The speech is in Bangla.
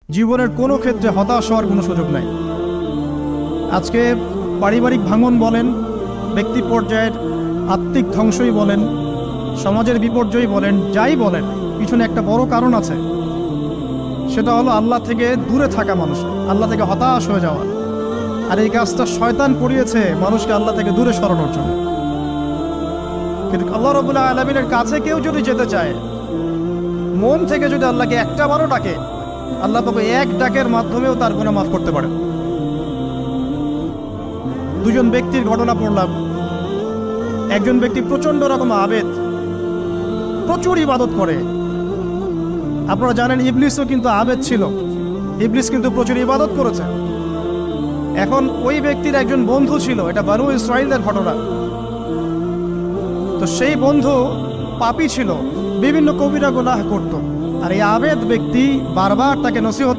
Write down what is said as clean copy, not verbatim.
জীবনের কোনো ক্ষেত্রে হতাশ হওয়ার কোনো সুযোগ নাই। আজকে পারিবারিক ভাঙন বলেন, ব্যক্তি পর্যায়ের আত্মিক ধ্বংসই বলেন, সমাজের বিপর্যয় বলেন, যাই বলেন, পিছনে একটা বড় কারণ আছে। সেটা হলো আল্লাহ থেকে দূরে থাকা মানুষ, আল্লাহ থেকে হতাশ হয়ে যাওয়া। আর এই কাজটা শয়তান করিয়েছে মানুষকে আল্লাহ থেকে দূরে সরানোর জন্য। কিন্তু আল্লাহ রাব্বুল আলামিনের কাছে কেউ যদি যেতে চায়, মন থেকে যদি আল্লাহকে একটা বারও ডাকে, আল্লাহ পাক এক ডাকের মাধ্যমেও তার গুনাহ মাফ করতে পারে। দুজন ব্যক্তির ঘটনা পড়লাম। একজন ব্যক্তি প্রচন্ড রকম আবেদ, প্রচুর ইবাদত করে। আপনারা জানেন ইবলিসও কিন্তু আবেদ ছিল, ইবলিস কিন্তু প্রচুর ইবাদত করেছে। এখন ওই ব্যক্তির একজন বন্ধু ছিল, এটা বানু ইসরাঈলের ঘটনা। তো সেই বন্ধু পাপী ছিল, বিভিন্ন কবিরা গুনাহ করত। আর এই আবেদ ব্যক্তি বারবার তাকে নসিহত